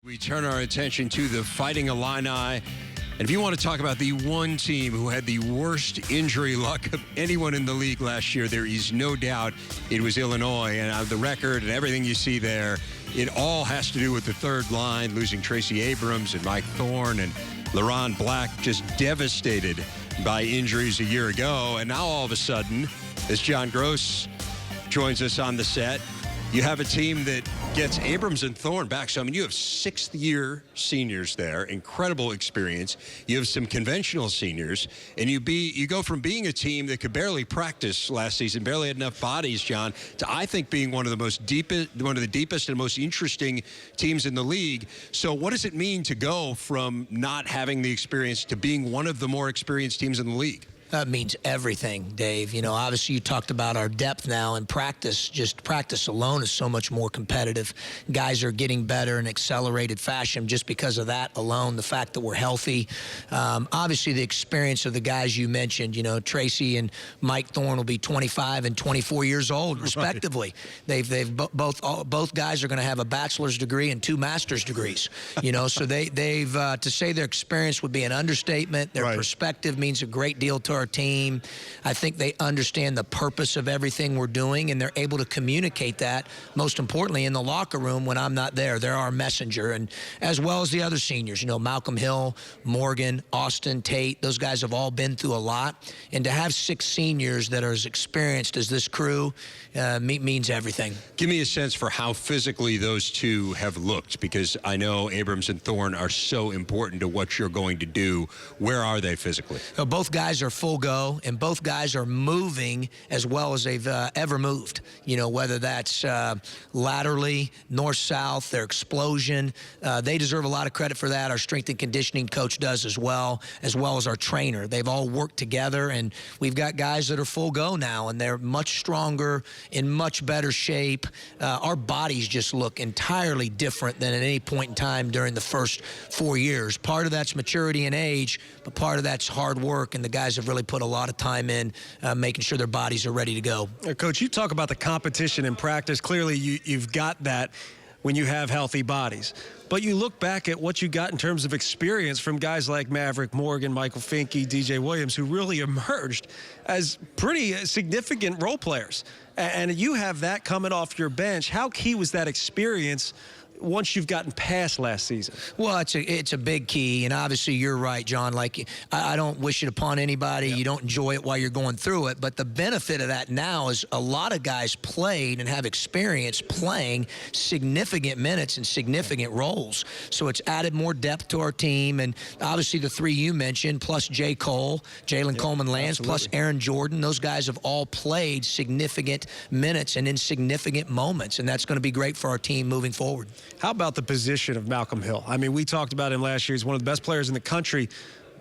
We turn our attention to the Fighting Illini. And if you want to talk about the one team who had the worst injury luck of anyone in the league last year, there is no doubt it was Illinois. And the record and everything you see there, it all has to do with the third line, losing Tracy Abrams and Mike Thorne and LaRon Black, just devastated by injuries a year ago. And now all of a sudden, as John Groce joins us on the set, you have a team that gets Abrams and Thorne back. So, I mean, you have sixth-year seniors there, incredible experience. You have some conventional seniors, and you go from being a team that could barely practice last season, barely had enough bodies, John, to I think being one of the deepest and most interesting teams in the league. So, what does it mean to go from not having the experience to being one of the more experienced teams in the league? That means everything, Dave. You know, obviously you talked about our depth now, and just practice alone is so much more competitive. Guys are getting better in accelerated fashion just because of that alone, the fact that we're healthy. Obviously the experience of the guys you mentioned, you know, Tracy and Mike Thorne will be 25 and 24 years old, respectively. Right. Both guys are going to have a bachelor's degree and 2 master's degrees, you know, so they've to say their experience would be an understatement. Their perspective means a great deal to our team. I think they understand the purpose of everything we're doing, and they're able to communicate that, most importantly, in the locker room when I'm not there. They're our messenger, and as well as the other seniors, you know, Malcolm Hill, Morgan, Austin, Tate, those guys have all been through a lot, and to have 6 seniors that are as experienced as this crew means everything. Give me a sense for how physically those two have looked, because I know Abrams and Thorne are so important to what you're going to do. Where are they physically? Both guys are full go, and both guys are moving as well as they've ever moved. You know, whether that's laterally, north-south, their explosion. They deserve a lot of credit for that. Our strength and conditioning coach does as well as our trainer. They've all worked together, and we've got guys that are full go now, and they're much stronger, in much better shape. Our bodies just look entirely different than at any point in time during the first 4 years. Part of that's maturity and age, but part of that's hard work, and the guys have really put a lot of time in making sure their bodies are ready to go. Coach, you talk about the competition in practice. Clearly, you've got that when you have healthy bodies. But you look back at what you got in terms of experience from guys like Maverick Morgan, Michael Finke, DJ Williams, who really emerged as pretty significant role players. And you have that coming off your bench. How key was that experience once you've gotten past last season? Well, it's a big key, and obviously you're right, John. Like, I don't wish it upon anybody. Yep. You don't enjoy it while you're going through it, but the benefit of that now is a lot of guys played and have experience playing significant minutes and significant roles. So it's added more depth to our team, and obviously the 3 you mentioned, plus J. Cole, Jalen Coleman-Lands, plus Aaron Jordan, those guys have all played significant minutes and in significant moments, and that's going to be great for our team moving forward. How about the position of Malcolm Hill? I mean, we talked about him last year. He's one of the best players in the country,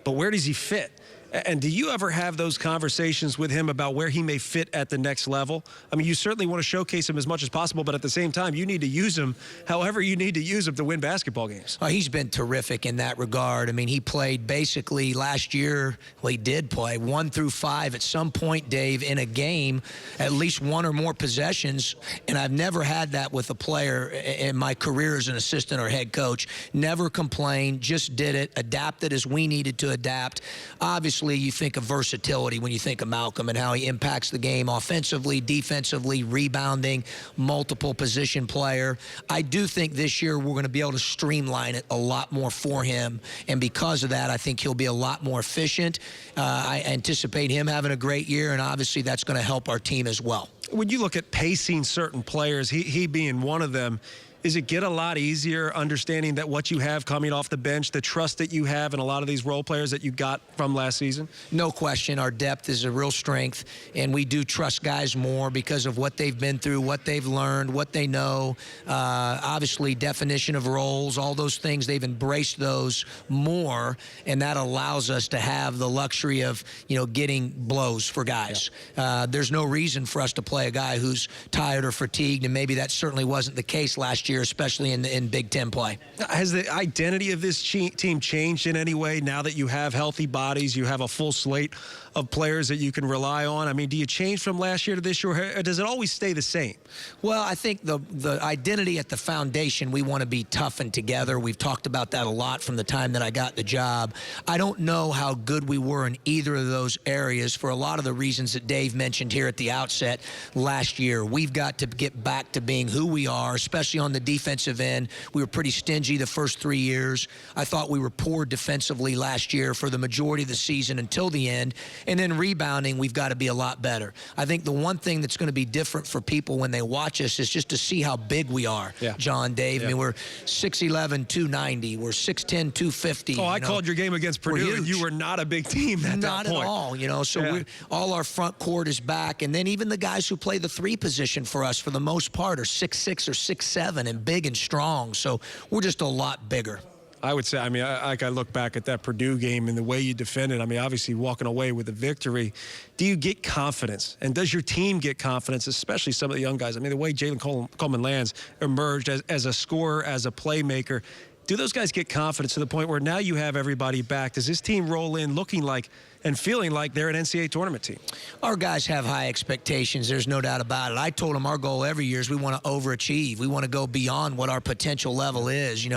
but where does he fit? And do you ever have those conversations with him about where he may fit at the next level? I mean, you certainly want to showcase him as much as possible, but at the same time, you need to use him however you need to use him to win basketball games. He's been terrific in that regard. I mean, he played basically last year, well, he did play 1 through 5 at some point, Dave, in a game, at least 1 or more possessions, and I've never had that with a player in my career as an assistant or head coach. Never complained, just did it, adapted as we needed to adapt. Obviously, you think of versatility when you think of Malcolm and how he impacts the game offensively, defensively, rebounding, multiple position player. I do think this year we're going to be able to streamline it a lot more for him, and because of that, I think he'll be a lot more efficient. I anticipate him having a great year, and obviously that's going to help our team as well. When you look at pacing certain players, he being one of them, is it get a lot easier understanding that what you have coming off the bench, the trust that you have in a lot of these role players that you got from last season? No question. Our depth is a real strength, and we do trust guys more because of what they've been through, what they've learned, what they know. Obviously, definition of roles, all those things, they've embraced those more, and that allows us to have the luxury of, you know, getting blows for guys. Yeah. There's no reason for us to play a guy who's tired or fatigued, and maybe that certainly wasn't the case last year. year, especially in Big Ten play. Has the identity of this team changed in any way now that you have healthy bodies, you have a full slate of players that you can rely on? I mean, do you change from last year to this year, or does it always stay the same? Well, I think the identity at the foundation, we want to be tough and together. We've talked about that a lot from the time that I got the job. I don't know how good we were in either of those areas for a lot of the reasons that Dave mentioned here at the outset last year. We've got to get back to being who we are, especially on the defensive end. We were pretty stingy the first 3 years. I thought we were poor defensively last year for the majority of the season until the end. And then rebounding, we've got to be a lot better. I think the one thing that's going to be different for people when they watch us is just to see how big we are, John, Dave. I mean, we're 6'11", 290. We're 6'10", 250. Oh, I called your game against Purdue, and you were not a big team at that point. Not at all, So all our front court is back. And then even the guys who play the 3 position for us, for the most part, are 6'6" or 6'7", and big and strong. So we're just a lot bigger. I would say, I mean, I look back at that Purdue game and the way you defended. I mean, obviously walking away with a victory. Do you get confidence? And does your team get confidence, especially some of the young guys? I mean, the way Jalen Coleman-Lands emerged as a scorer, as a playmaker, do those guys get confidence to the point where now you have everybody back? Does this team roll in looking like and feeling like they're an NCAA tournament team? Our guys have high expectations. There's no doubt about it. I told them our goal every year is we want to overachieve. We want to go beyond what our potential level is.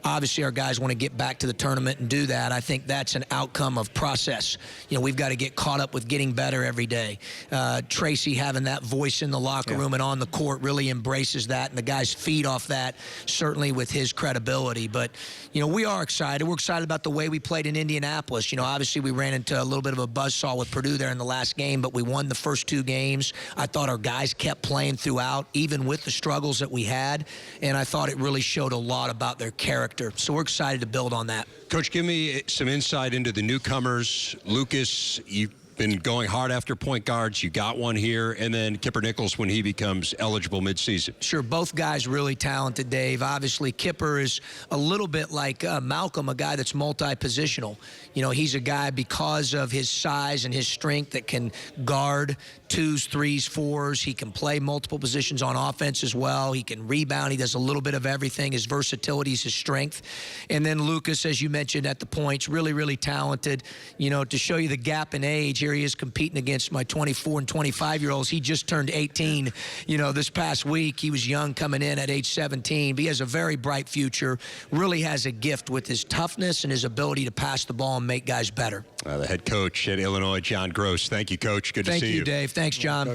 Obviously our guys want to get back to the tournament and do that. I think that's an outcome of process. We've got to get caught up with getting better every day. Tracy having that voice in the locker room and on the court really embraces that, and the guys feed off that, certainly with his credibility. But, we are excited. We're excited about the way we played in Indianapolis. Obviously we ran into a little bit of a buzzsaw with Purdue there in the last game, but we won the first 2 games. I thought our guys kept playing throughout, even with the struggles that we had, and I thought it really showed a lot about their character. So we're excited to build on that. Coach, give me some insight into the newcomers. Lucas, you've been going hard after point guards. You got one here. And then Kipper Nichols when he becomes eligible midseason. Sure, both guys really talented, Dave. Obviously, Kipper is a little bit like Malcolm, a guy that's multi-positional. He's a guy because of his size and his strength that can guard 2s, 3s, 4s. He can play multiple positions on offense as well. He can rebound. He does a little bit of everything. His versatility is his strength. And then Lucas, as you mentioned at the points, really, really talented. To show you the gap in age, here he is competing against my 24 and 25-year-olds. He just turned 18, this past week. He was young coming in at age 17, but he has a very bright future, really has a gift with his toughness and his ability to pass the ball and make guys better. The head coach at Illinois, John Groce. Thank you, Coach. Good to see you. Thank you, Dave. Thanks, John.